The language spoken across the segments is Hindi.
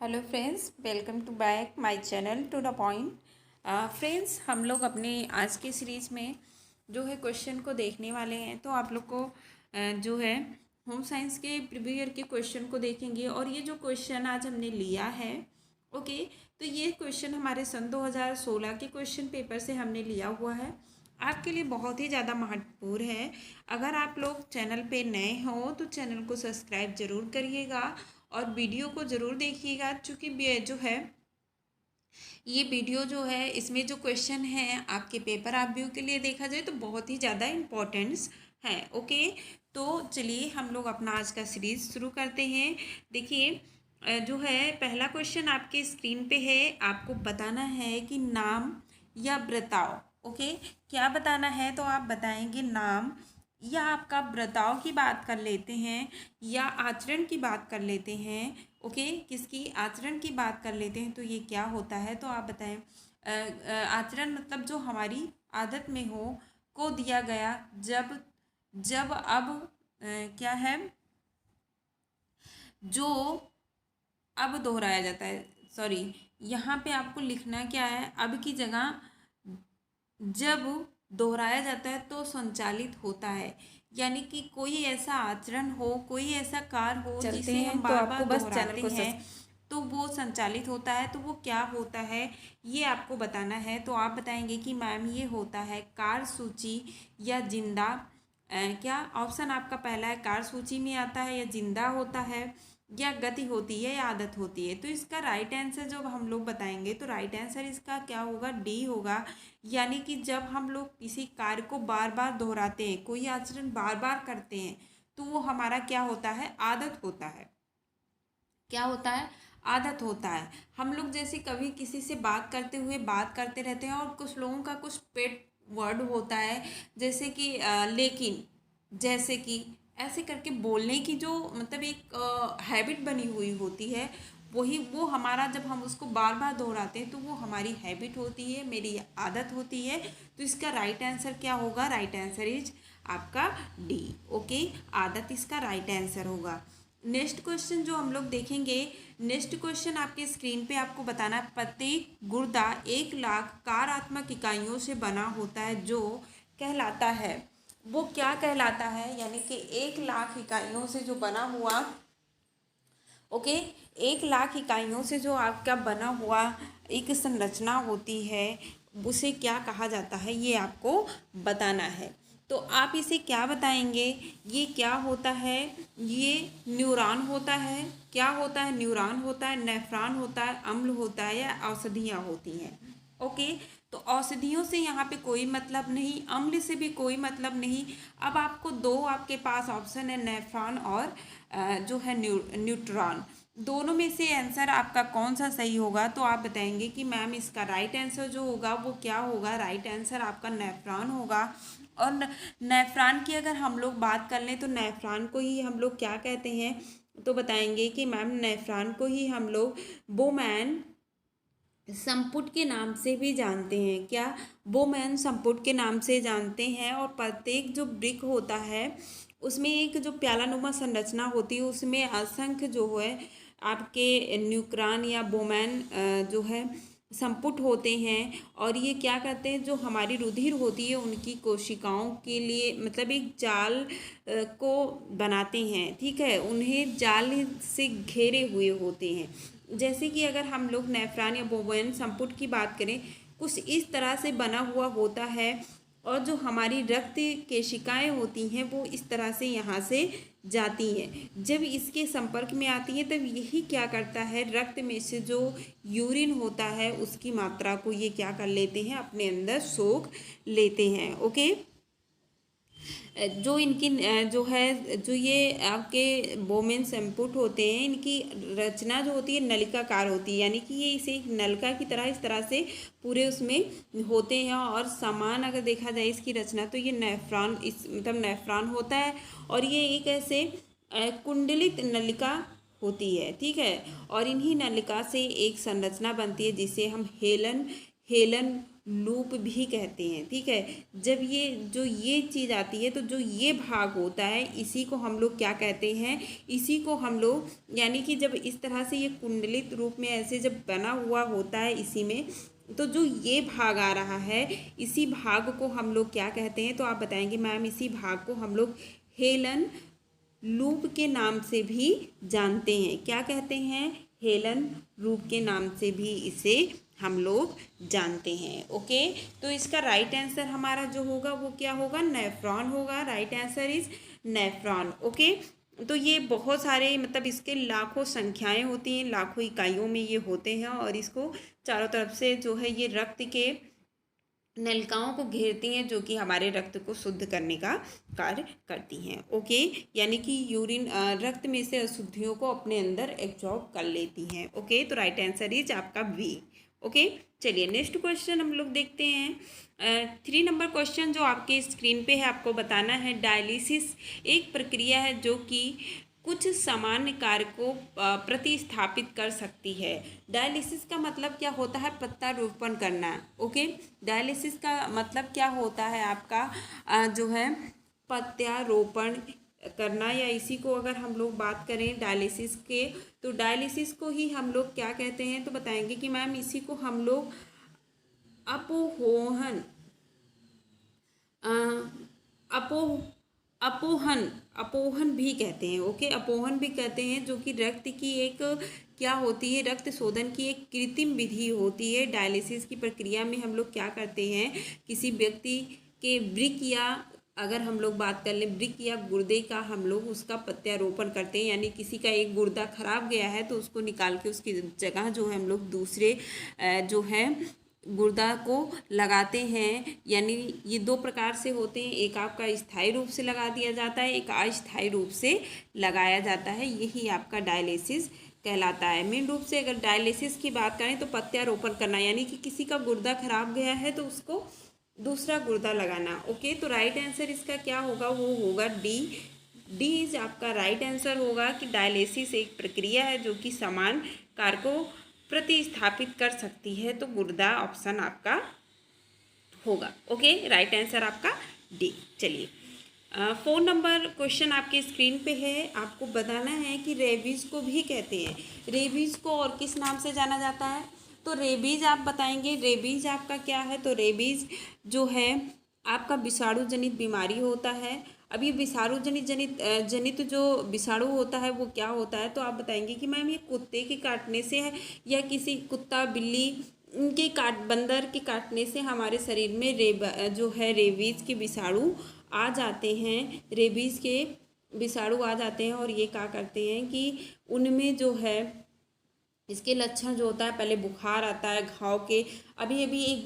Hello friends, welcome to back my channel to the point. Friends, हम लोग अपने आज के सीरीज़ में जो है क्वेश्चन को देखने वाले हैं। तो आप लोग को जो है होम साइंस के प्रीवियस ईयर के क्वेश्चन को देखेंगे। और ये जो क्वेश्चन आज हमने लिया है, ओके, तो ये क्वेश्चन हमारे सन 2016 के क्वेश्चन पेपर से हमने लिया हुआ है। आपके लिए बहुत ही ज़्यादा महत्वपूर्ण है। अगर आप लोग चैनल पे नए हो तो चैनल को सब्सक्राइब ज़रूर करिएगा और वीडियो को ज़रूर देखिएगा, क्योंकि जो है ये वीडियो जो है इसमें जो क्वेश्चन है आपके पेपर रिव्यू के लिए देखा जाए तो बहुत ही ज़्यादा इम्पोर्टेंस है। ओके, तो चलिए हम लोग अपना आज का सीरीज़ शुरू करते हैं। देखिए, जो है पहला क्वेश्चन आपके स्क्रीन पे है। आपको बताना है कि नाम या बर्ताव। ओके, क्या बताना है? तो आप बताएंगे नाम या आपका बर्ताव की बात कर लेते हैं या आचरण की बात कर लेते हैं। ओके, किसकी? आचरण की बात कर लेते हैं। तो ये क्या होता है? तो आप बताएं। आचरण मतलब जो हमारी आदत में हो, को दिया गया जब जब अब क्या है, जो अब दोहराया जाता है। सॉरी, यहाँ पे आपको लिखना क्या है? अब की जगह जब दोहराया जाता है तो संचालित होता है। यानी कि कोई ऐसा आचरण हो, कोई ऐसा कार्य हो जिसे हम बार बार दोहराते हैं तो वो संचालित होता है। तो वो क्या होता है ये आपको बताना है। तो आप बताएंगे कि मैम ये होता है कार्य सूची या जिंदा। क्या ऑप्शन आपका पहला है, कार्य सूची में आता है या जिंदा होता है या गति होती है या आदत होती है। तो इसका राइट आंसर जब हम लोग बताएंगे तो राइट आंसर इसका क्या होगा? डी होगा। यानी कि जब हम लोग किसी कार्य को बार बार दोहराते हैं, कोई आचरण बार बार करते हैं, तो वो हमारा क्या होता है? आदत होता है। क्या होता है? आदत होता है। हम लोग जैसे कभी किसी से बात करते हुए बात करते रहते हैं और कुछ लोगों का कुछ पेट वर्ड होता है, जैसे कि लेकिन, जैसे कि, ऐसे करके बोलने की जो मतलब एक हैबिट बनी हुई होती है, वही वो हमारा जब हम उसको बार बार दोहराते हैं तो वो हमारी हैबिट होती है, मेरी आदत होती है। तो इसका राइट आंसर क्या होगा? राइट आंसर इज आपका डी। ओके, आदत इसका राइट आंसर होगा। नेक्स्ट क्वेश्चन जो हम लोग देखेंगे, नेक्स्ट क्वेश्चन आपके स्क्रीन पे आपको बताना है, प्रत्येक गुर्दा 1 लाख कार्यात्मक इकाइयों से बना होता है जो कहलाता है। वो क्या कहलाता है? यानी कि 1 लाख इकाइयों से जो बना हुआ, ओके, 1 लाख इकाइयों से जो आपका बना हुआ एक संरचना होती है, उसे क्या कहा जाता है ये आपको बताना है। तो आप इसे क्या बताएंगे? ये क्या होता है? ये न्यूरॉन होता है। क्या होता है? न्यूरॉन होता है, नेफ्रॉन होता है, अम्ल होता है या औषधियाँ होती हैं। ओके, तो औषधियों से यहाँ पे कोई मतलब नहीं, अम्ल से भी कोई मतलब नहीं। अब आपको दो आपके पास ऑप्शन है, नेफ्रॉन और जो है न्यूट्रॉन। दोनों में से आंसर आपका कौन सा सही होगा? तो आप बताएंगे कि मैम इसका राइट आंसर जो होगा वो क्या होगा? राइट आंसर आपका नेफ्रॉन होगा। और नेफ्रॉन की अगर हम लोग बात कर लें तो नेफ्रॉन को ही हम लोग क्या कहते हैं? तो बताएंगे कि मैम नेफ्रॉन को ही हम लोग बोमैन संपुट के नाम से भी जानते हैं। क्या? बोमैन संपुट के नाम से जानते हैं। और प्रत्येक जो ब्रिक होता है उसमें एक जो प्यालानुमा संरचना होती है, उसमें असंख्य जो है आपके न्यूक्रान या बोमैन जो है संपुट होते हैं। और ये क्या करते हैं? जो हमारी रुधिर होती है उनकी कोशिकाओं के लिए मतलब एक जाल को बनाते हैं। ठीक है, उन्हें जाल से घेरे हुए होते हैं। जैसे कि अगर हम लोग नेफ्रॉन या बोवेन संपुट की बात करें, कुछ इस तरह से बना हुआ होता है। और जो हमारी रक्त केशिकाएं होती हैं वो इस तरह से यहाँ से जाती हैं। जब इसके संपर्क में आती हैं तब यही क्या करता है? रक्त में से जो यूरिन होता है उसकी मात्रा को ये क्या कर लेते हैं? अपने अंदर सोख लेते हैं। ओके, जो इनकी जो है जो ये आपके बोमेन संपुट होते हैं, इनकी रचना जो होती है नलिकाकार होती है। यानी कि ये इसे एक नलका की तरह इस तरह से पूरे उसमें होते हैं। और समान अगर देखा जाए इसकी रचना तो ये नेफ्रॉन इस मतलब नेफ्रॉन होता है। और ये एक ऐसे कुंडलित नलिका होती है। ठीक है, और इन्हीं नलिका से एक संरचना बनती है जिसे हम हेलन हेलन लूप भी कहते हैं। ठीक है, जब ये चीज़ आती है तो जो ये भाग होता है इसी को हम लोग क्या कहते हैं, इसी को हम लोग, यानी कि जब इस तरह से ये कुंडलित रूप में ऐसे जब बना हुआ होता है इसी में, तो जो ये भाग आ रहा है इसी भाग को हम लोग क्या कहते हैं, तो आप बताएंगे मैम इसी भाग को हम लोग हेलन लूप के नाम से भी जानते हैं। क्या कहते हैं, हेलन लूप के नाम से भी इसे हम लोग जानते हैं। ओके, तो इसका राइट आंसर हमारा जो होगा वो क्या होगा, नेफ्रॉन होगा। Right answer is nephron. Okay, तो ये बहुत सारे मतलब इसके लाखों संख्याएं होती हैं, लाखों इकाइयों में ये होते हैं और इसको चारों तरफ से जो है ये रक्त के नलिकाओं को घेरती हैं जो कि हमारे रक्त को शुद्ध करने का कार्य करती हैं। ओके, यानी कि यूरिन रक्त में से अशुद्धियों को अपने अंदर एब्जॉर्ब कर लेती हैं। ओके, तो राइट आंसर इज आपका बी। ओके, चलिए नेक्स्ट क्वेश्चन हम लोग देखते हैं। 3 नंबर क्वेश्चन जो आपके स्क्रीन पे है, आपको बताना है डायलिसिस एक प्रक्रिया है जो कि कुछ सामान्य कार्य को प्रतिस्थापित कर सकती है। डायलिसिस का मतलब क्या होता है, प्रत्यारोपण करना। ओके, डायलिसिस का मतलब क्या होता है आपका जो है प्रत्यारोपण करना, या इसी को अगर हम लोग बात करें डायलिसिस के, तो डायलिसिस को ही हम लोग क्या कहते हैं, तो बताएंगे कि मैम इसी को हम लोग अपोहन अपो अपोहन अपोहन भी कहते हैं। ओके, अपोहन भी कहते हैं, जो कि रक्त की एक क्या होती है, रक्त शोधन की एक कृत्रिम विधि होती है। डायलिसिस की प्रक्रिया में हम लोग क्या करते हैं, किसी व्यक्ति के वृक्क या अगर हम लोग बात कर लें वृक्क या गुर्दे का, हम लोग उसका प्रत्यारोपण करते हैं, यानी किसी का एक गुर्दा खराब गया है तो उसको निकाल के उसकी जगह जो है हम लोग दूसरे जो है गुर्दा को लगाते हैं। यानी ये 2 प्रकार से होते हैं, एक आपका स्थायी रूप से लगा दिया जाता है, एक अस्थायी रूप से लगाया जाता है, यही आपका डायलिसिस कहलाता है। मेन रूप से अगर डायलिसिस की बात करें तो प्रत्यारोपण करना, यानी कि किसी का गुर्दा खराब गया है तो उसको दूसरा गुर्दा लगाना। ओके, तो राइट आंसर इसका क्या होगा, वो होगा डी। डी इज आपका राइट आंसर होगा कि डायलिसिस एक प्रक्रिया है जो कि समान कार्य को प्रतिस्थापित कर सकती है, तो गुर्दा ऑप्शन आपका होगा। ओके, राइट आंसर आपका डी। चलिए 4 नंबर क्वेश्चन आपके स्क्रीन पे है, आपको बताना है कि रेबीज को भी कहते हैं। रेबीज को और किस नाम से जाना जाता है, तो रेबीज आप बताएंगे, रेबीज आपका क्या है, तो रेबीज जो है आपका विषाणु जनित बीमारी होता है। अब ये विषाणु जनित जो विषाणु होता है वो क्या होता है, तो आप बताएंगे कि मैम ये कुत्ते के काटने से है या किसी कुत्ता बिल्ली इनके बंदर के काटने से हमारे शरीर में जो है रेबीज के विषाणु आ जाते हैं। रेबीज के विषाणु आ जाते हैं और ये क्या करते हैं कि उनमें जो है इसके लक्षण जो होता है, पहले बुखार आता है, घाव के। अभी एक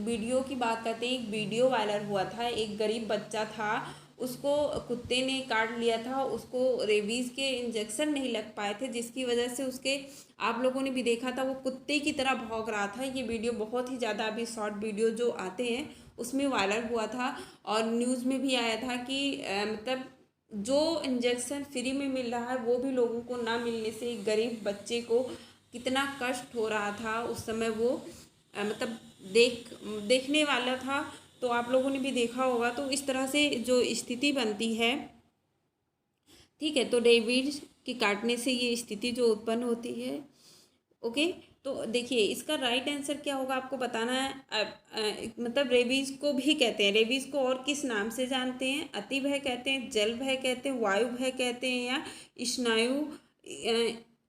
वीडियो की बात करते हैं, एक वीडियो वायरल हुआ था, एक गरीब बच्चा था, उसको कुत्ते ने काट लिया था, उसको रेबीज़ के इंजेक्शन नहीं लग पाए थे, जिसकी वजह से उसके, आप लोगों ने भी देखा था, वो कुत्ते की तरह भौंक रहा था। ये वीडियो बहुत ही ज़्यादा अभी शॉर्ट वीडियो जो आते हैं उसमें वायरल हुआ था और न्यूज़ में भी आया था कि मतलब जो इंजेक्शन फ्री में मिल रहा है वो भी लोगों को ना मिलने से एक गरीब बच्चे को कितना कष्ट हो रहा था उस समय। वो मतलब देखने वाला था, तो आप लोगों ने भी देखा होगा। तो इस तरह से जो स्थिति बनती है, ठीक है, तो रेबीज के काटने से ये स्थिति जो उत्पन्न होती है। ओके, तो देखिए इसका राइट आंसर क्या होगा, आपको बताना है। मतलब रेबीज को भी कहते हैं, रेबीज को और किस नाम से जानते हैं, अति भय कहते हैं, जल भय कहते हैं, वायु भय कहते हैं, या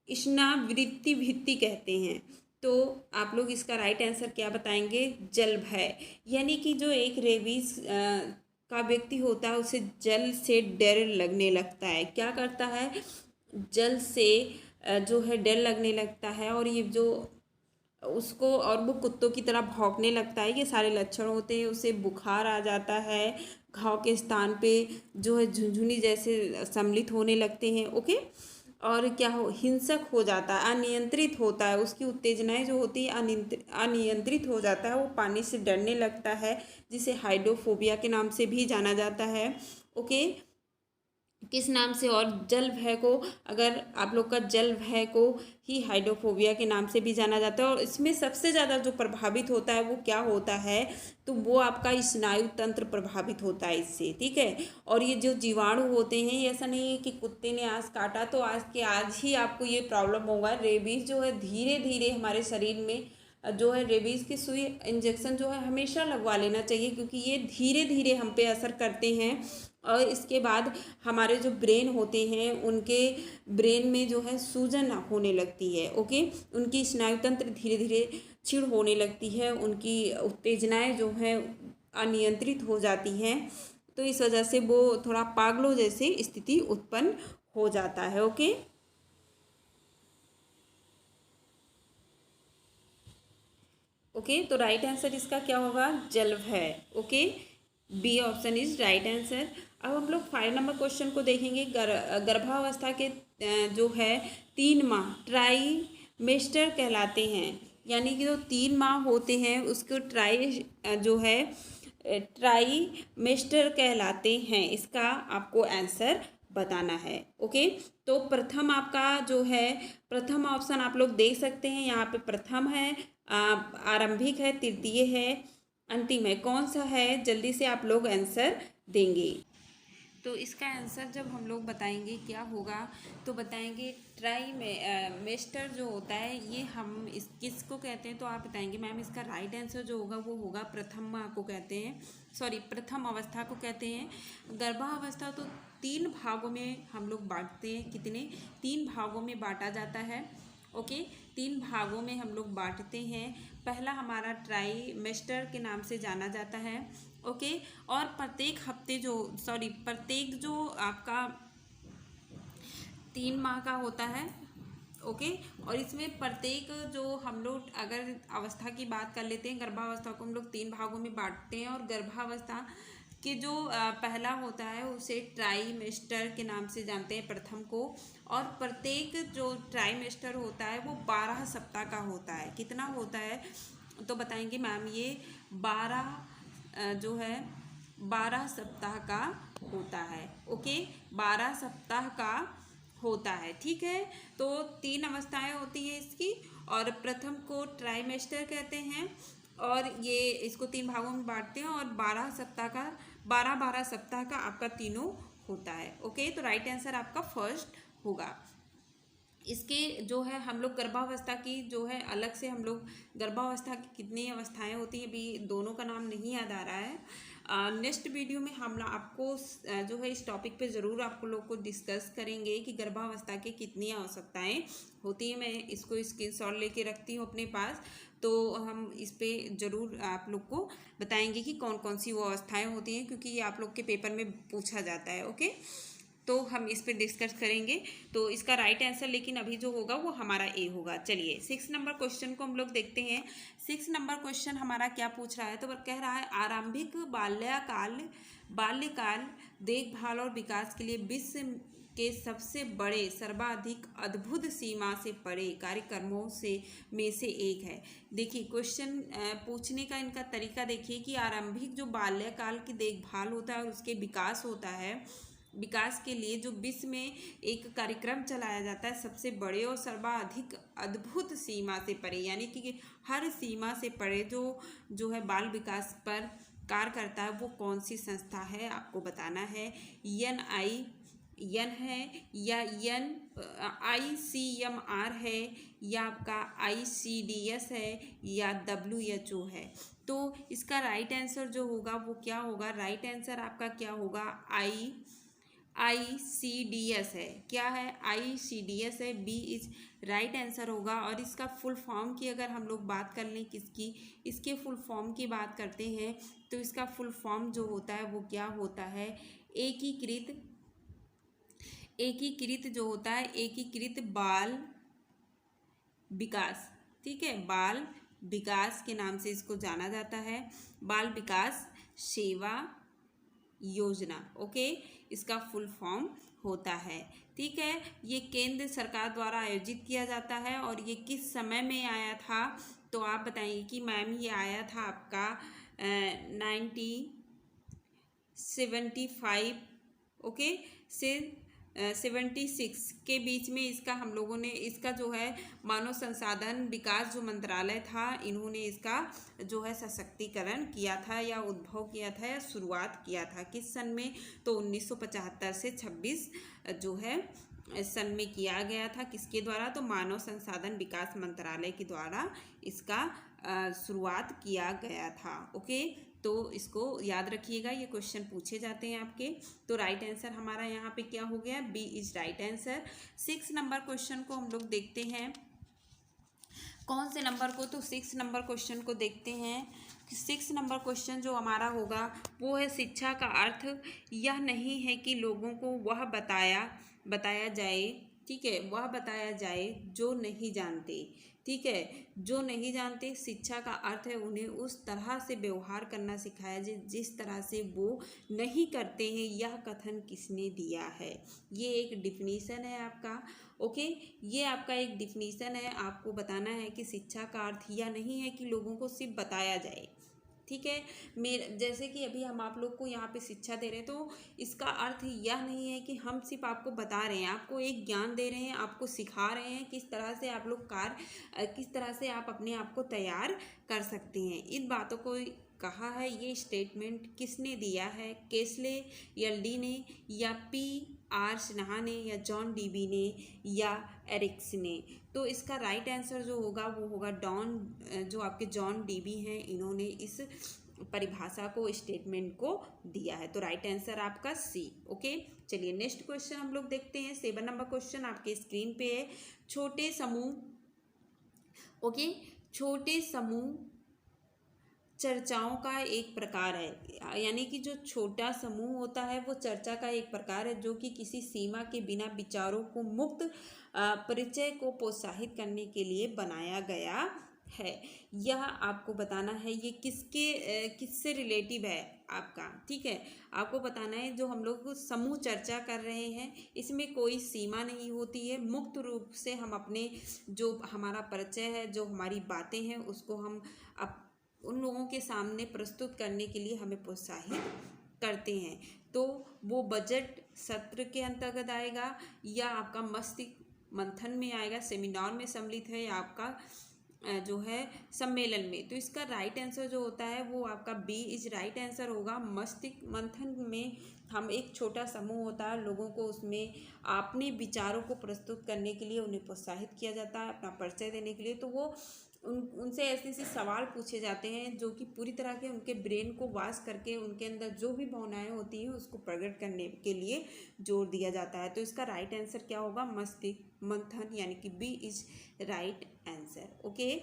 स्नावृत्ति भित्ति कहते हैं। तो आप लोग इसका राइट आंसर क्या बताएंगे, जल भय। यानी कि जो एक रेबीज का व्यक्ति होता है उसे जल से डर लगने लगता है। क्या करता है, जल से जो है डर लगने लगता है, और ये जो उसको, और वो कुत्तों की तरह भौंकने लगता है। ये सारे लक्षण होते हैं। उसे बुखार आ जाता है, घाव के स्थान पे जो है झुनझुनी जैसे सम्मिलित होने लगते हैं। ओके, और क्या हो, हिंसक हो जाता है, अनियंत्रित होता है, उसकी उत्तेजनाएं जो होती है अनियंत्रित हो जाता है, वो पानी से डरने लगता है, जिसे हाइड्रोफोबिया के नाम से भी जाना जाता है। ओके, किस नाम से, और जल भय को, अगर आप लोग का जल भय को ही हाइड्रोफोबिया के नाम से भी जाना जाता है। और इसमें सबसे ज़्यादा जो प्रभावित होता है वो क्या होता है, तो वो आपका स्नायु तंत्र प्रभावित होता है इससे, ठीक है। और ये जो जीवाणु होते हैं, ये ऐसा नहीं है कि कुत्ते ने आज काटा तो आज के आज ही आपको ये प्रॉब्लम होगा। रेबीज जो है धीरे धीरे हमारे शरीर में जो है, रेबीज़ की सुई इंजेक्शन जो है हमेशा लगवा लेना चाहिए, क्योंकि ये धीरे धीरे हम पे असर करते हैं। और इसके बाद हमारे जो ब्रेन होते हैं, उनके ब्रेन में जो है सूजन होने लगती है, ओके। उनकी स्नायु तंत्र धीरे धीरे क्षीण होने लगती है, उनकी उत्तेजनाएं जो हैं अनियंत्रित हो जाती हैं। तो इस वजह से वो थोड़ा पागलों जैसे स्थिति उत्पन्न हो जाता है, ओके। ओके, तो राइट आंसर इसका क्या होगा, जलभ है, okay. B option is right answer. अब हम लोग 5 नंबर क्वेश्चन को देखेंगे। गर्भावस्था के जो है 3 माह ट्राइमेस्टर कहलाते हैं, यानी कि जो 3 माह होते हैं उसको जो है ट्राइमेस्टर कहलाते हैं। इसका आपको आंसर बताना है, ओके। तो प्रथम आपका जो है, प्रथम ऑप्शन आप लोग देख सकते हैं यहाँ पे, प्रथम है, आरंभिक है, तृतीय है, अंतिम है। कौन सा है, जल्दी से आप लोग आंसर देंगे। तो इसका आंसर जब हम लोग बताएंगे क्या होगा, तो बताएंगे मेस्टर जो होता है, ये हम इस किसको कहते हैं, तो आप बताएंगे मैम इसका राइट आंसर जो होगा वो होगा प्रथम माह को कहते हैं, सॉरी प्रथम अवस्था को कहते हैं। गर्भावस्था तो 3 भागों में हम लोग बांटते हैं, कितने, 3 भागों में बांटा जाता है, ओके। 3 भागों में हम लोग बांटते हैं। पहला हमारा ट्राइमेस्टर के नाम से जाना जाता है, ओके। और प्रत्येक हफ्ते जो, सॉरी प्रत्येक जो आपका 3 माह का होता है, ओके। और इसमें प्रत्येक जो हम लोग अगर अवस्था की बात कर लेते हैं, गर्भावस्था को हम लोग 3 भागों में बांटते हैं। और गर्भावस्था के जो पहला होता है उसे ट्राइमेस्टर के नाम से जानते हैं, प्रथम को। और प्रत्येक जो ट्राइमेस्टर होता है वो 12 सप्ताह का होता है। कितना होता है, तो बताएंगे मैम ये 12 जो है 12 सप्ताह का होता है, ओके। 12 सप्ताह का होता है, ठीक है। तो 3 अवस्थाएं होती हैं इसकी, और प्रथम को ट्राइमेस्टर कहते हैं, और ये इसको 3 भागों में बांटते हैं। और 12 सप्ताह का, 12 12 सप्ताह का आपका तीनों होता है, ओके। तो राइट आंसर आपका फर्स्ट होगा। इसके जो है हम लोग गर्भावस्था की जो है अलग से, हम लोग गर्भावस्था की कितनी अवस्थाएं होती हैं अभी दोनों का नाम नहीं याद आ रहा है। नेक्स्ट वीडियो में हम आपको जो है इस टॉपिक पे ज़रूर आपको लोग को डिस्कस करेंगे कि गर्भावस्था की कितनी आवश्यकताएं होती हैं। मैं इसको स्क्रीनशॉट लेके रखती हूँ अपने पास, तो हम इस पे ज़रूर आप लोग को बताएंगे कि कौन कौन सी वो अवस्थाएं होती हैं, क्योंकि ये आप लोग के पेपर में पूछा जाता है, ओके। तो हम इस पे डिस्कस करेंगे। तो इसका राइट आंसर लेकिन अभी जो होगा वो हमारा ए होगा। चलिए 6 नंबर क्वेश्चन को हम लोग देखते हैं। 6 नंबर क्वेश्चन हमारा क्या पूछ रहा है, तो कह रहा है आरंभिक बाल्यकाल देखभाल और विकास के लिए विश्व के सबसे बड़े सर्वाधिक अद्भुत सीमा से परे कार्यक्रमों से में से एक है। देखिए क्वेश्चन पूछने का इनका तरीका देखिए कि आरंभिक जो बाल्यकाल की देखभाल होता है और उसके विकास होता है, विकास के लिए जो विश्व में एक कार्यक्रम चलाया जाता है सबसे बड़े और सर्वाधिक अद्भुत सीमा से परे, यानी कि हर सीमा से परे जो है बाल विकास पर कार्य करता है, वो कौन सी संस्था है आपको बताना है। एन है, या ICMR है, या आपका ICDS है, या WHO है। तो इसका राइट आंसर जो होगा वो क्या होगा, राइट आंसर आपका क्या होगा, ICDS है। क्या है, ICDS है, बी इज राइट आंसर होगा। और इसका फुल फॉर्म की अगर हम लोग बात कर लें, किसकी, इसके फुल फॉर्म की बात करते हैं, तो इसका फुल फॉर्म जो होता है वो क्या होता है, एकीकृत जो होता है एकीकृत बाल विकास, ठीक है, बाल विकास के नाम से इसको जाना जाता है, बाल विकास सेवा योजना, ओके, इसका फुल फॉर्म होता है, ठीक है। ये केंद्र सरकार द्वारा आयोजित किया जाता है। और ये किस समय में आया था, तो आप बताइए कि मैम ये आया था आपका 1975 ओके। से 76 के बीच में इसका हम लोगों ने इसका जो है मानव संसाधन विकास जो मंत्रालय था, इन्होंने इसका जो है सशक्तिकरण किया था या उद्भव किया था या शुरुआत किया था। किस सन में? तो 1975 से 26 जो है सन में किया गया था। किसके द्वारा? तो मानव संसाधन विकास मंत्रालय के द्वारा इसका शुरुआत किया गया था। ओके, तो इसको याद रखिएगा, ये क्वेश्चन पूछे जाते हैं आपके। तो राइट आंसर हमारा यहाँ पे क्या हो गया? B is right answer. 6 number question को हम लोग देखते हैं। कौन से नंबर को? तो 6 नंबर क्वेश्चन को देखते हैं। 6 नंबर क्वेश्चन जो हमारा होगा वो है, शिक्षा का अर्थ यह नहीं है कि लोगों को वह बताया जाए, ठीक है, वह बताया जाए जो नहीं जानते, ठीक है, जो नहीं जानते। शिक्षा का अर्थ है उन्हें उस तरह से व्यवहार करना सिखाया जाए जिस तरह से वो नहीं करते हैं। यह कथन किसने दिया है? ये एक डिफिनीशन है आपका। ओके, ये आपका एक डिफिनीशन है। आपको बताना है कि शिक्षा का अर्थ यह नहीं है कि लोगों को सिर्फ बताया जाए, ठीक है। जैसे कि अभी हम आप लोग को यहाँ पे शिक्षा दे रहे हैं, तो इसका अर्थ यह नहीं है कि हम सिर्फ आपको बता रहे हैं, आपको एक ज्ञान दे रहे हैं, आपको सिखा रहे हैं किस तरह से आप लोग किस तरह से आप अपने आप को तैयार कर सकते हैं। इन बातों को कहा है, ये स्टेटमेंट किसने दिया है? केस्ले, एलडी ने, या PR सिन्हा ने, या जॉन डीबी ने, या एरिक्स ने? तो इसका राइट आंसर जो होगा वो होगा जो आपके जॉन डीबी हैं, इन्होंने इस परिभाषा को, स्टेटमेंट को दिया है। तो राइट आंसर आपका सी। ओके, चलिए नेक्स्ट क्वेश्चन हम लोग देखते हैं। 7 नंबर क्वेश्चन आपके स्क्रीन पे है। छोटे समूह, ओके, छोटे समूह चर्चाओं का एक प्रकार है, यानी कि जो छोटा समूह होता है वो चर्चा का एक प्रकार है जो कि किसी सीमा के बिना विचारों को मुक्त परिचय को प्रोत्साहित करने के लिए बनाया गया है। यह आपको बताना है ये किससे रिलेटिव है आपका, ठीक है। आपको बताना है जो हम लोग समूह चर्चा कर रहे हैं इसमें कोई सीमा नहीं होती है, मुक्त रूप से हम अपने जो हमारा परिचय है, जो हमारी बातें हैं, उसको हम उन लोगों के सामने प्रस्तुत करने के लिए हमें प्रोत्साहित करते हैं। तो वो बजट सत्र के अंतर्गत आएगा या आपका मस्तिष्क मंथन में आएगा, सेमिनार में सम्मिलित है, या आपका जो है सम्मेलन में। तो इसका राइट आंसर जो होता है वो आपका बी इज राइट आंसर होगा। मस्तिष्क मंथन में हम एक छोटा समूह होता है, लोगों को उसमें अपने विचारों को प्रस्तुत करने के लिए उन्हें प्रोत्साहित किया जाता है, अपना परिचय देने के लिए। तो वो उनसे ऐसे ऐसे सवाल पूछे जाते हैं जो कि पूरी तरह के उनके ब्रेन को वाश करके उनके अंदर जो भी भावनाएं होती हैं उसको प्रकट करने के लिए जोर दिया जाता है। तो इसका राइट आंसर क्या होगा? मस्तिष्क मंथन, यानी कि B is right answer. Okay,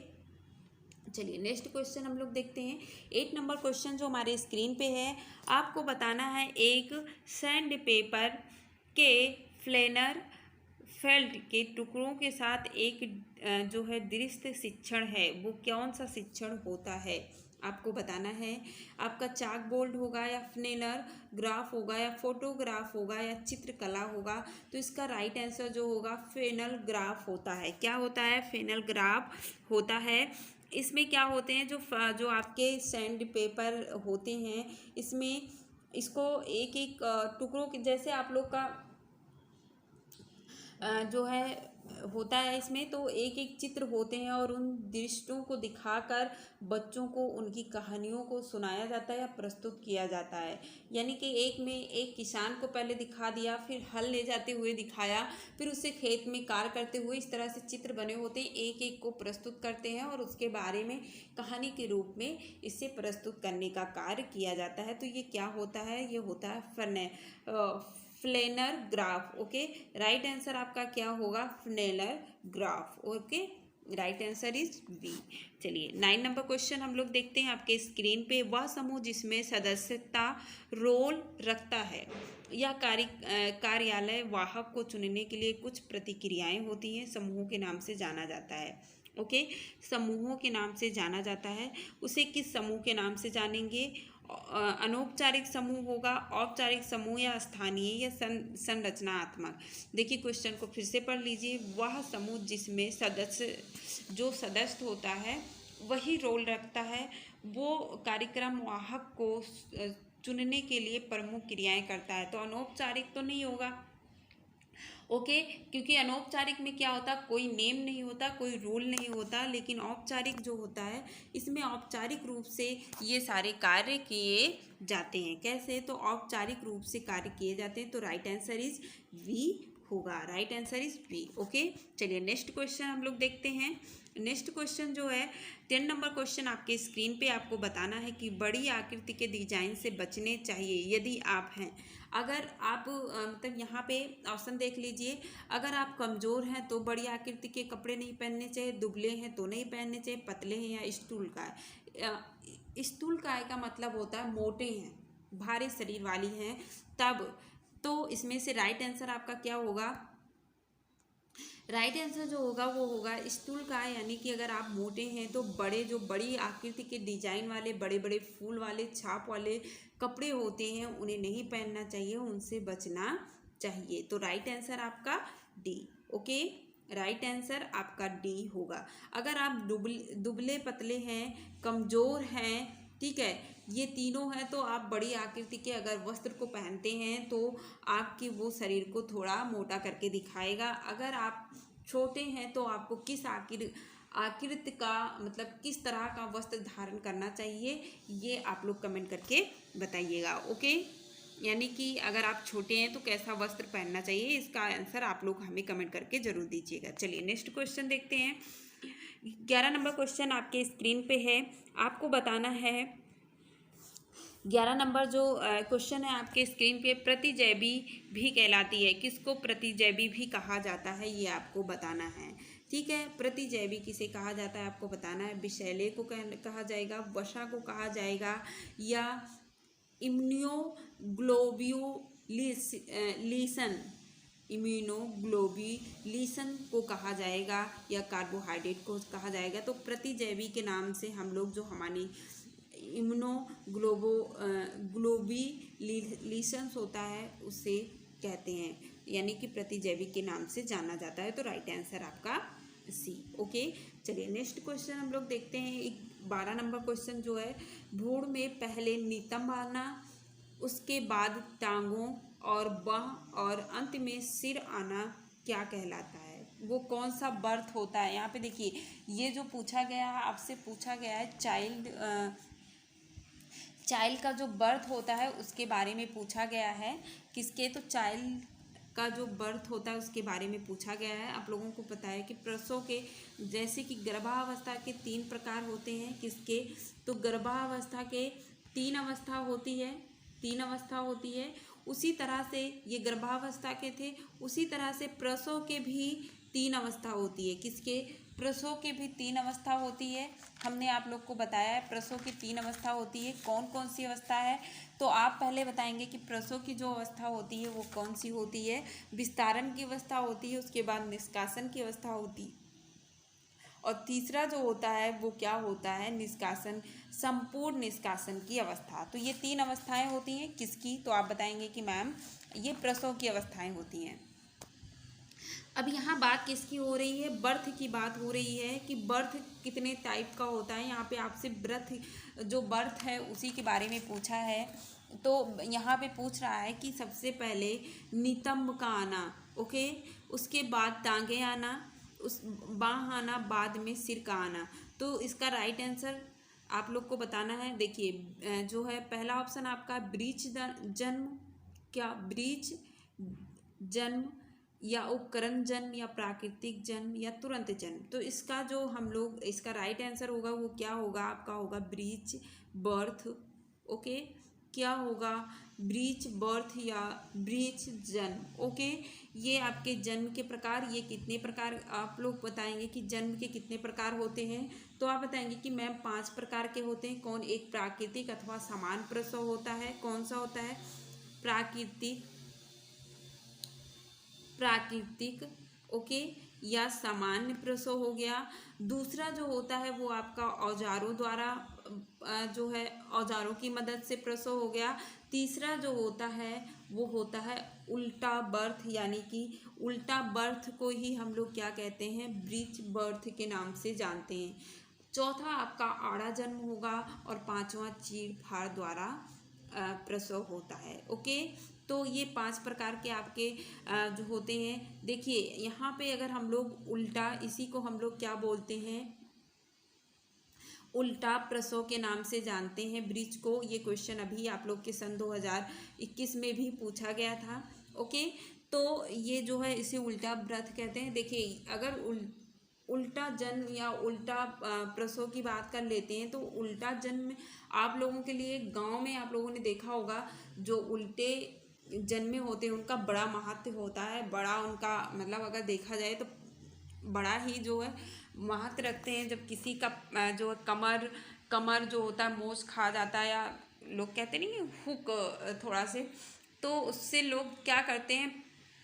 चलिए नेक्स्ट क्वेश्चन हम लोग देखते हैं। 8 नंबर क्वेश्चन जो हमारे स्क्रीन पे है, आपको बताना है एक सैंड पेपर के फ्लेनर फेल्ट के टुकड़ों के साथ एक जो है दृश्य शिक्षण है, वो कौन सा शिक्षण होता है? आपको बताना है। आपका चाक बोर्ड होगा, या फ्लेनर ग्राफ होगा, या फोटोग्राफ होगा, या चित्रकला होगा? तो इसका राइट आंसर जो होगा फेनल ग्राफ होता है। क्या होता है? फेनल ग्राफ होता है। इसमें क्या होते हैं, जो आपके सैंड पेपर होते हैं, इसमें इसको एक एक टुकड़ों के जैसे आप लोग का जो है होता है इसमें, तो एक एक चित्र होते हैं और उन दृश्यों को दिखाकर बच्चों को उनकी कहानियों को सुनाया जाता है या प्रस्तुत किया जाता है। यानी कि एक में एक किसान को पहले दिखा दिया, फिर हल ले जाते हुए दिखाया, फिर उसे खेत में कार्य करते हुए, इस तरह से चित्र बने होते हैं, एक एक को प्रस्तुत करते हैं और उसके बारे में कहानी के रूप में इसे प्रस्तुत करने का कार्य किया जाता है। तो ये क्या होता है? ये होता है planar graph. Okay, right answer आपका क्या होगा? Planar graph. Okay, right answer is B. चलिए 9 नंबर क्वेश्चन हम लोग देखते हैं आपके स्क्रीन पे। वह समूह जिसमें सदस्यता रोल रखता है, यह कार्यालय वाहक को चुनने के लिए कुछ प्रतिक्रियाएं होती हैं, समूहों के नाम से जाना जाता है। ओके, समूहों के नाम से जाना जाता है। उसे किस समूह के नाम से जानेंगे? अनौपचारिक समूह होगा, औपचारिक समूह, या स्थानीय, या संरचनात्मक? देखिए क्वेश्चन को फिर से पढ़ लीजिए। वह समूह जिसमें जो सदस्य होता है वही रोल रखता है, वो कार्यक्रम वाहक को चुनने के लिए प्रमुख क्रियाएं करता है। तो अनौपचारिक तो नहीं होगा, ओके, क्योंकि अनौपचारिक में क्या होता, कोई नेम नहीं होता, कोई रूल नहीं होता, लेकिन औपचारिक जो होता है इसमें औपचारिक रूप से ये सारे कार्य किए जाते हैं। कैसे, तो औपचारिक रूप से कार्य किए जाते हैं। तो राइट आंसर इज वी होगा, right answer is B. Okay, चलिए नेक्स्ट क्वेश्चन हम लोग देखते हैं। नेक्स्ट क्वेश्चन जो है 10 नंबर क्वेश्चन आपके स्क्रीन पे आपको बताना है कि बड़ी आकृति के डिजाइन से बचने चाहिए यदि आप हैं। अगर आप मतलब यहाँ पे ऑप्शन देख लीजिए, अगर आप कमज़ोर हैं तो बड़ी आकृति के कपड़े नहीं पहनने चाहिए, दुबले हैं तो नहीं पहनने चाहिए, पतले हैं या स्थूलकाय। स्थूलकाय का मतलब होता है मोटे हैं, भारी शरीर वाली हैं तब। तो इसमें से राइट आंसर आपका क्या होगा, राइट आंसर जो होगा वो होगा स्थूलकाय, यानी कि अगर आप मोटे हैं तो बड़ी आकृति के डिजाइन वाले बड़े बड़े फूल वाले छाप वाले कपड़े होते हैं उन्हें नहीं पहनना चाहिए, उनसे बचना चाहिए। तो राइट आंसर आपका डी। ओके, राइट आंसर आपका डी होगा। अगर आप दुबले पतले हैं, कमज़ोर हैं, ठीक है, ये तीनों हैं, तो आप बड़ी आकृति के अगर वस्त्र को पहनते हैं तो आपके वो शरीर को थोड़ा मोटा करके दिखाएगा। अगर आप छोटे हैं तो आपको किस आकृति का मतलब किस तरह का वस्त्र धारण करना चाहिए, ये आप लोग कमेंट करके बताइएगा। ओके, यानी कि अगर आप छोटे हैं तो कैसा वस्त्र पहनना चाहिए, इसका आंसर आप लोग हमें कमेंट करके जरूर दीजिएगा। चलिए नेक्स्ट क्वेश्चन देखते हैं। 11 नंबर क्वेश्चन आपके स्क्रीन पे है, आपको बताना है 11 नंबर जो क्वेश्चन है आपके स्क्रीन पे, प्रतिजैवी भी कहलाती है, किसको प्रतिजैवी भी कहा जाता है ये आपको बताना है। ठीक है, प्रतिजैवी किसे कहा जाता है आपको बताना है। विषैले को कहा जाएगा, वसा को कहा जाएगा, या इम्यूनोग्लोब्युलेशन को कहा जाएगा, या कार्बोहाइड्रेट को कहा जाएगा। तो प्रतिजैवी के नाम से हम लोग जो हमारी इम्यूनोग्लोब्युलेशन होता है उसे कहते हैं, यानी कि प्रतिजैवी के नाम से जाना जाता है। तो राइट आंसर आपका सी। ओके, चलिए नेक्स्ट क्वेश्चन हम लोग देखते हैं। 12 नंबर क्वेश्चन जो है, भ्रूण में पहले नितंब आना, उसके बाद टांगों और बाह और अंत में सिर आना क्या कहलाता है, वो कौन सा बर्थ होता है। यहाँ पे देखिए, ये जो पूछा गया है आपसे पूछा गया है चाइल्ड का जो बर्थ होता है उसके बारे में पूछा गया है। किसके, तो चाइल्ड का जो बर्थ होता है उसके बारे में पूछा गया है। आप लोगों को पता है कि प्रसव के जैसे कि गर्भावस्था के 3 प्रकार होते हैं। किसके, तो गर्भावस्था के 3 अवस्था होती है, 3 अवस्था होती है। उसी तरह से ये गर्भावस्था के थे, उसी तरह से प्रसव के भी 3 अवस्था होती है। किसके, प्रसव के भी 3 अवस्था होती है। हमने आप लोग को बताया है प्रसव की 3 अवस्था होती है। कौन कौन सी अवस्था है, तो आप पहले बताएंगे कि प्रसव की जो अवस्था होती है वो कौन सी होती है। विस्तारण की अवस्था होती है, उसके बाद निष्कासन की अवस्था होती है, और तीसरा जो होता है वो क्या होता है, निष्कासन, संपूर्ण निष्कासन की अवस्था। तो ये 3 अवस्थाएं होती हैं। किसकी, तो आप बताएंगे कि मैम ये प्रसव की अवस्थाएं होती हैं। अब यहाँ बात किसकी हो रही है, बर्थ की बात हो रही है कि बर्थ कितने टाइप का होता है। यहाँ पे आपसे बर्थ है उसी के बारे में पूछा है। तो यहाँ पे पूछ रहा है कि सबसे पहले नितंब का आना, ओके, उसके बाद टांगे आना, उस बाह आना, बाद में सिर का आना। तो इसका राइट आंसर आप लोग को बताना है। देखिए जो है पहला ऑप्शन आपका ब्रीच जन्म, क्या ब्रीच जन्म, या उपकरण जन्म, या प्राकृतिक जन्म, या तुरंत जन्म। तो इसका जो हम लोग इसका राइट आंसर होगा वो क्या होगा, आपका होगा ब्रीच बर्थ। ओके, क्या होगा, ब्रीच बर्थ या ब्रीच जन्म। ओके, ये आपके जन्म के प्रकार, ये कितने प्रकार आप लोग बताएंगे कि जन्म के कितने प्रकार होते हैं। तो आप बताएंगे कि मैम 5 प्रकार के होते हैं। कौन, एक प्राकृतिक अथवा समान प्रसव होता है, कौन सा होता है, प्राकृतिक, ओके, या सामान्य प्रसव हो गया। दूसरा जो होता है वो आपका औजारों द्वारा जो है औजारों की मदद से प्रसव हो गया। तीसरा जो होता है वो होता है उल्टा बर्थ, यानी कि उल्टा बर्थ को ही हम लोग क्या कहते हैं, ब्रीच बर्थ के नाम से जानते हैं। चौथा आपका आड़ा जन्म होगा, और 5वां चीर फाड़ द्वारा प्रसव होता है। ओके, तो ये 5 प्रकार के आपके जो होते हैं। देखिए यहाँ पे अगर हम लोग उल्टा, इसी को हम लोग क्या बोलते हैं, उल्टा प्रसव के नाम से जानते हैं ब्रीच को। ये क्वेश्चन अभी आप लोग के सन 2021 में भी पूछा गया था। ओके, तो ये जो है इसे उल्टा व्रत कहते हैं। देखिए अगर उल्टा जन्म या उल्टा प्रसव की बात कर लेते हैं तो उल्टा जन्म आप लोगों के लिए गांव में आप लोगों ने देखा होगा, जो उल्टे जन्मे होते हैं उनका बड़ा महत्व होता है, बड़ा उनका मतलब अगर देखा जाए तो बड़ा ही जो है महत्व रखते हैं। जब किसी का जो कमर जो होता है मोच खा जाता है, या लोग कहते नहीं हुक थोड़ा से, तो उससे लोग क्या करते हैं,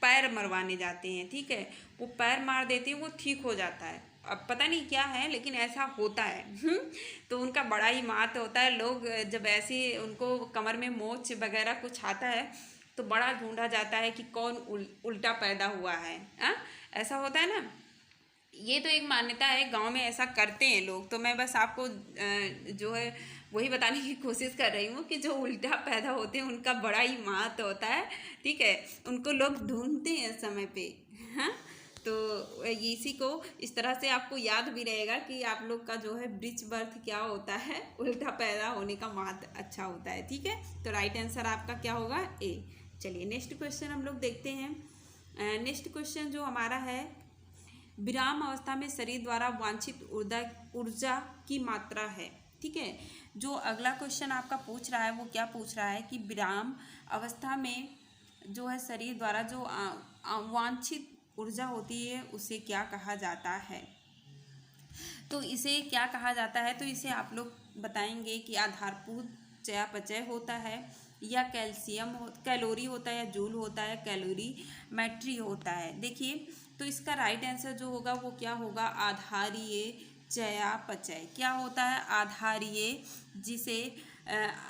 पैर मरवाने जाते हैं। ठीक है, वो पैर मार देते हैं, वो ठीक हो जाता है। अब पता नहीं क्या है लेकिन ऐसा होता है। तो उनका बड़ा ही महत्व होता है। लोग जब ऐसे उनको कमर में मोच वगैरह कुछ आता है तो बड़ा ढूंढा जाता है कि कौन उल्टा पैदा हुआ है। ऐसा होता है ना, ये तो एक मान्यता है, गांव में ऐसा करते हैं लोग। तो मैं बस आपको जो है वही बताने की कोशिश कर रही हूँ कि जो उल्टा पैदा होते हैं उनका बड़ा ही महत्व होता है। ठीक है, उनको लोग ढूंढते हैं समय पे। हाँ, तो इसी को इस तरह से आपको याद भी रहेगा कि आप लोग का जो है ब्रीच बर्थ क्या होता है, उल्टा पैदा होने का महत्व अच्छा होता है। ठीक है, तो राइट आंसर आपका क्या होगा, ए। चलिए नेक्स्ट क्वेश्चन हम लोग देखते हैं। नेक्स्ट क्वेश्चन जो हमारा है, विराम अवस्था में शरीर द्वारा वांछित ऊर्जा की मात्रा है। ठीक है, जो अगला क्वेश्चन आपका पूछ रहा है वो क्या पूछ रहा है कि विराम अवस्था में जो है शरीर द्वारा जो वांछित ऊर्जा होती है उसे क्या कहा जाता है। तो इसे क्या कहा जाता है, तो इसे आप लोग बताएंगे कि आधारभूत चयापचय होता है, या कैलोरी होता है, या जूल होता है, कैलोरीमेट्री होता है। देखिए तो इसका राइट आंसर जो होगा वो क्या होगा, आधारीय चयापचय। क्या होता है, आधारीय, जिसे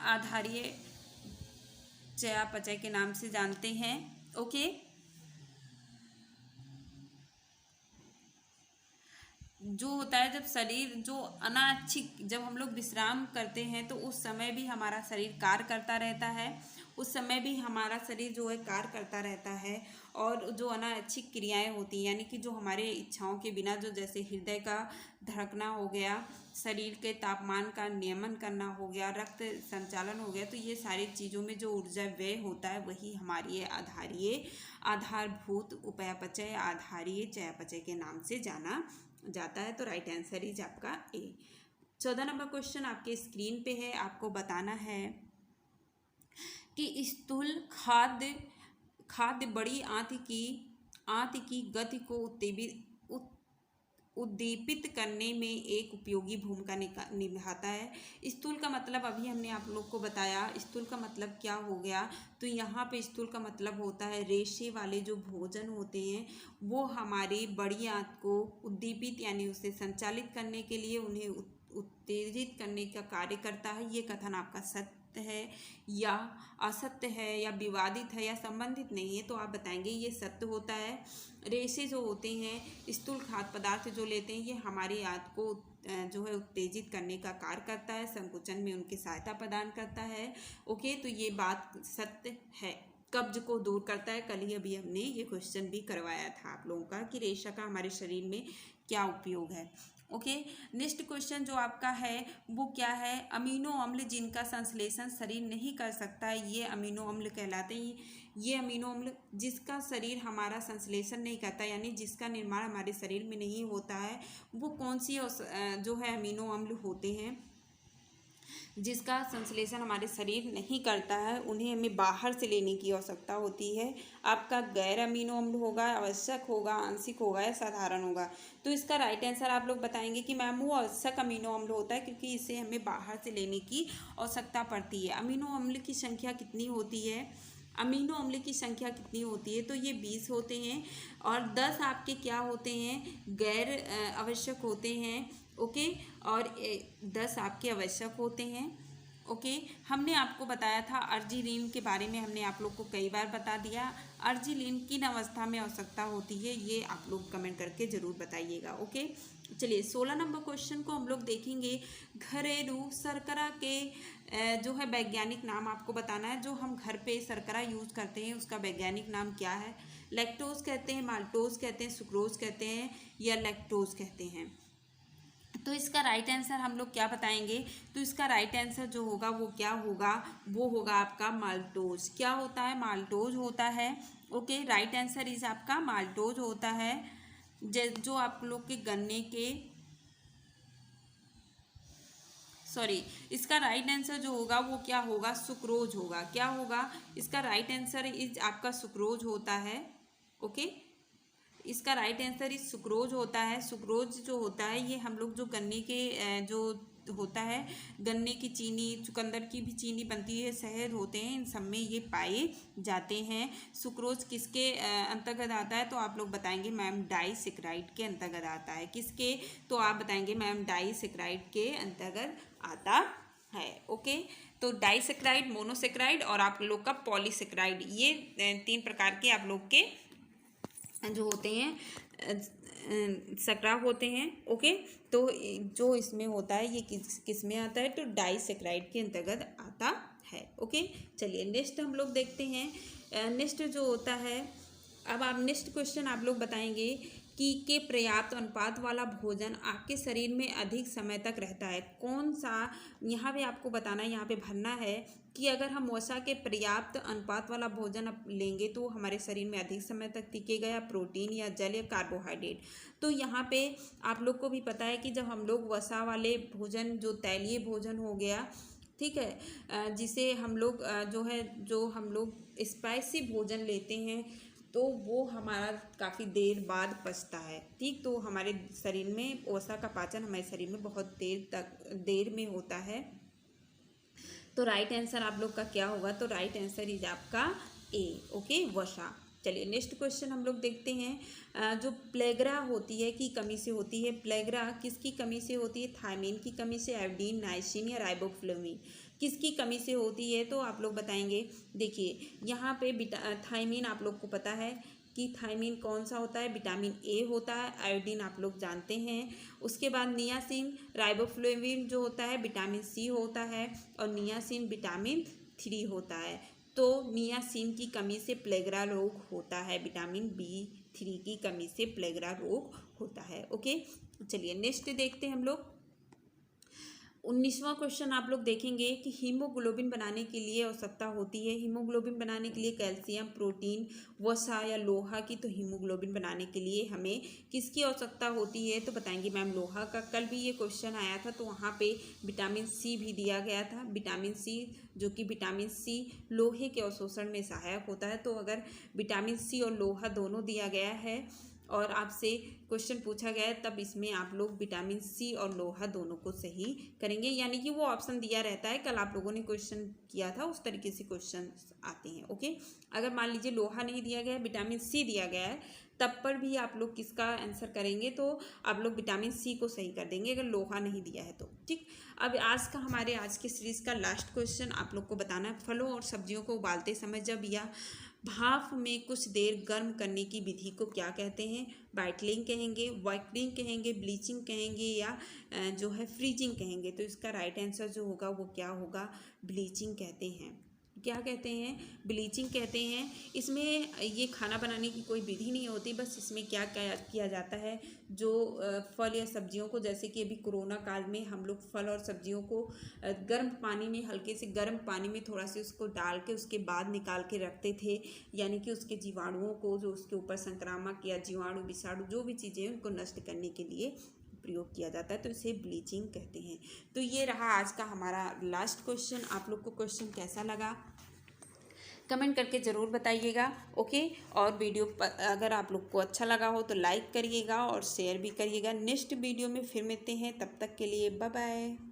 आधारीय चयापचय के नाम से जानते हैं। ओके, जो होता है जब शरीर जो अनाच्छिक, जब हम लोग विश्राम करते हैं तो उस समय भी हमारा शरीर कार्य करता रहता है, उस समय भी हमारा शरीर जो है कार्य करता रहता है। और जो अनाच्छिक क्रियाएं होती हैं, यानी कि जो हमारे इच्छाओं के बिना, जो जैसे हृदय का धड़कना हो गया, शरीर के तापमान का नियमन करना हो गया, रक्त संचालन हो गया, तो ये सारी चीज़ों में जो ऊर्जा व्यय होता है वही हमारी आधारभूत उपापचय, आधारीय चयापचय के नाम से जाना जाता है। तो राइट आंसर इज आपका ए। 14 नंबर क्वेश्चन आपके स्क्रीन पे है, आपको बताना है कि स्थूल खाद्य बड़ी आंत की गति को उद्दीपित करने में एक उपयोगी भूमिका निभाता है। स्थूल का मतलब अभी हमने आप लोग को बताया, स्थूल का मतलब क्या हो गया, तो यहाँ पे स्थूल का मतलब होता है रेशे वाले जो भोजन होते हैं वो हमारी बड़ी आंत को उद्दीपित यानी उसे संचालित करने के लिए, उन्हें उत्तेजित करने का कार्य करता है। ये कथन आपका सत्य है या असत्य है, या विवादित है, या संबंधित नहीं है, तो आप बताएंगे ये सत्य होता है। रेशे जो होते हैं, स्थूल खाद्य पदार्थ जो लेते हैं, ये हमारी आंत को जो है उत्तेजित करने का कार्य करता है, संकुचन में उनकी सहायता प्रदान करता है। ओके, तो ये बात सत्य है। कब्ज को दूर करता है, कल ही अभी हमने ये क्वेश्चन भी करवाया था आप लोगों का कि रेशा का हमारे शरीर में क्या उपयोग है। ओके, नेक्स्ट क्वेश्चन जो आपका है वो क्या है, अमीनो अम्ल जिनका संश्लेषण शरीर नहीं कर सकता है, ये अमीनो अम्ल कहलाते हैं। ये अमीनो अम्ल जिसका शरीर हमारा संश्लेषण नहीं करता, यानी जिसका निर्माण हमारे शरीर में नहीं होता है, वो कौन सी जो है अमीनो अम्ल होते हैं, जिसका संश्लेषण हमारे शरीर नहीं करता है, उन्हें हमें बाहर से लेने की आवश्यकता होती है। आपका गैर अमीनो अम्ल होगा, आवश्यक होगा, आंशिक होगा, या साधारण होगा। तो इसका राइट आंसर आप लोग बताएंगे कि मैम वो आवश्यक अमीनो अम्ल होता है, क्योंकि इसे हमें बाहर से लेने की आवश्यकता पड़ती है। अमीनो अम्ल की संख्या कितनी होती है, अमीनो अम्ल की संख्या कितनी होती है, तो ये 20 होते हैं, और 10 आपके क्या होते हैं, गैर आवश्यक होते हैं। ओके, और 10 आपके आवश्यक होते हैं। ओके, हमने आपको बताया था अर्जिनिन के बारे में, हमने आप लोग को कई बार बता दिया। अर्जिलिन किन अवस्था में आवश्यकता होती है, ये आप लोग कमेंट करके ज़रूर बताइएगा। ओके, चलिए 16 नंबर क्वेश्चन को हम लोग देखेंगे। घरेलू शर्करा के जो है वैज्ञानिक नाम आपको बताना है। जो हम घर पे शर्करा यूज़ करते हैं उसका वैज्ञानिक नाम क्या है? लैक्टोज कहते हैं, माल्टोज कहते हैं, सुक्रोज कहते हैं या लैक्टोज कहते हैं। तो इसका राइट आंसर हम लोग क्या बताएंगे? तो इसका राइट आंसर जो होगा वो क्या होगा? वो होगा आपका माल्टोज। क्या होता है? माल्टोज होता है। ओके, राइट आंसर इज आपका माल्टोज होता है। जो आप लोग के गन्ने के इसका राइट आंसर जो होगा वो क्या होगा? सुक्रोज होगा। क्या होगा? इसका राइट आंसर इज आपका सुक्रोज होता है। ओके, इसका राइट आंसर इज सुक्रोज होता है। सुक्रोज जो होता है ये हम लोग जो गन्ने के जो होता है, गन्ने की चीनी, चुकंदर की भी चीनी बनती है, शहद होते हैं, इन सब में ये पाए जाते हैं। सुक्रोज किसके अंतर्गत आता है? तो आप लोग बताएंगे मैम डाइसेक्राइड के अंतर्गत आता है। किसके? तो आप बताएंगे मैम डाइसेक्राइड के अंतर्गत आता है। ओके, तो डाइसेक्राइड, मोनोसेक्राइड और आप लोग का पॉलीसेक्राइड, ये 3 प्रकार के आप लोग के जो होते हैं शर्करा होते हैं। ओके, तो जो इसमें होता है ये किस में आता है? तो डाइसेक्राइड के अंतर्गत आता है। ओके, चलिए नेक्स्ट हम लोग देखते हैं। नेक्स्ट जो होता है, अब आप नेक्स्ट क्वेश्चन आप लोग बताएंगे कि पर्याप्त अनुपात वाला भोजन आपके शरीर में अधिक समय तक रहता है। कौन सा? यहाँ पे आपको बताना है, यहाँ पे भरना है कि अगर हम वसा के पर्याप्त अनुपात वाला भोजन लेंगे तो हमारे शरीर में अधिक समय तक टिकेगा, या प्रोटीन या जल या कार्बोहाइड्रेट। तो यहाँ पे आप लोग को भी पता है कि जब हम लोग वसा वाले भोजन, जो तैलीय भोजन हो गया, ठीक है, जिसे हम लोग जो हम लोग स्पाइसी भोजन लेते हैं तो वो हमारा काफ़ी देर बाद पचता है। ठीक, तो हमारे शरीर में वसा का पाचन हमारे शरीर में बहुत देर में होता है। तो राइट आंसर आप लोग का क्या होगा? तो राइट आंसर इज आपका ए। ओके, वसा। चलिए नेक्स्ट क्वेश्चन हम लोग देखते हैं। जो प्लेग्रा होती है की कमी से होती है। प्लेग्रा किसकी कमी से होती है? थायमीन की कमी से, आयोडीन, नाइसिन या राइबोफ्लेविन, किसकी कमी से होती है? तो आप लोग बताएंगे। देखिए यहाँ पे थायमीन आप लोग को पता है कि थायमीन कौन सा होता है? विटामिन ए होता है। आयोडीन आप लोग जानते हैं। उसके बाद नियासिन, राइबोफ्लेविन जो होता है विटामिन सी होता है, और नियासिन विटामिन 3 होता है। तो नियासिन की कमी से प्लेग्रा रोग होता है, विटामिन B3 की कमी से प्लेग्रा रोग होता है। ओके, चलिए नेक्स्ट देखते हैं हम लोग। 19वां क्वेश्चन आप लोग देखेंगे कि हीमोग्लोबिन बनाने के लिए आवश्यकता होती है। हीमोग्लोबिन बनाने के लिए कैल्शियम, प्रोटीन, वसा या लोहा की। तो हीमोग्लोबिन बनाने के लिए हमें किसकी आवश्यकता होती है? तो बताएंगे मैम लोहा का। कल भी ये क्वेश्चन आया था तो वहाँ पे विटामिन सी भी दिया गया था। विटामिन सी, जो कि विटामिन सी लोहे के अवशोषण में सहायक होता है। तो अगर विटामिन सी और लोहा दोनों दिया गया है और आपसे क्वेश्चन पूछा गया है, तब इसमें आप लोग विटामिन सी और लोहा दोनों को सही करेंगे। यानी कि वो ऑप्शन दिया रहता है, कल आप लोगों ने क्वेश्चन किया था उस तरीके से क्वेश्चन आते हैं। ओके, अगर मान लीजिए लोहा नहीं दिया गया है, विटामिन सी दिया गया है, तब पर भी आप लोग किसका आंसर करेंगे? तो आप लोग विटामिन सी को सही कर देंगे अगर लोहा नहीं दिया है तो। ठीक, अब हमारे आज के सीरीज़ का लास्ट क्वेश्चन आप लोग को बताना है। फलों और सब्जियों को उबालते समय जब या भाप में कुछ देर गर्म करने की विधि को क्या कहते हैं? बाइटलिंग कहेंगे, वाइटनिंग कहेंगे, ब्लीचिंग कहेंगे, या जो है फ्रीजिंग कहेंगे। तो इसका राइट आंसर जो होगा वो क्या होगा? ब्लीचिंग कहते हैं। क्या कहते हैं? ब्लीचिंग कहते हैं। इसमें ये खाना बनाने की कोई विधि नहीं होती, बस इसमें क्या किया जाता है, जो फल या सब्जियों को, जैसे कि अभी कोरोना काल में हम लोग फल और सब्जियों को गर्म पानी में, हल्के से गर्म पानी में थोड़ा सा उसको डाल के उसके बाद निकाल के रखते थे, यानी कि उसके जीवाणुओं को, जो उसके ऊपर संक्रामक या जीवाणु विषाणु जो भी चीज़ें हैं उनको नष्ट करने के लिए प्रयोग किया जाता है। तो इसे ब्लीचिंग कहते हैं। तो ये रहा आज का हमारा लास्ट क्वेश्चन। आप लोग को क्वेश्चन कैसा लगा कमेंट करके ज़रूर बताइएगा। ओके, और वीडियो अगर आप लोग को अच्छा लगा हो तो लाइक करिएगा और शेयर भी करिएगा। नेक्स्ट वीडियो में फिर मिलते हैं, तब तक के लिए बाय बाय।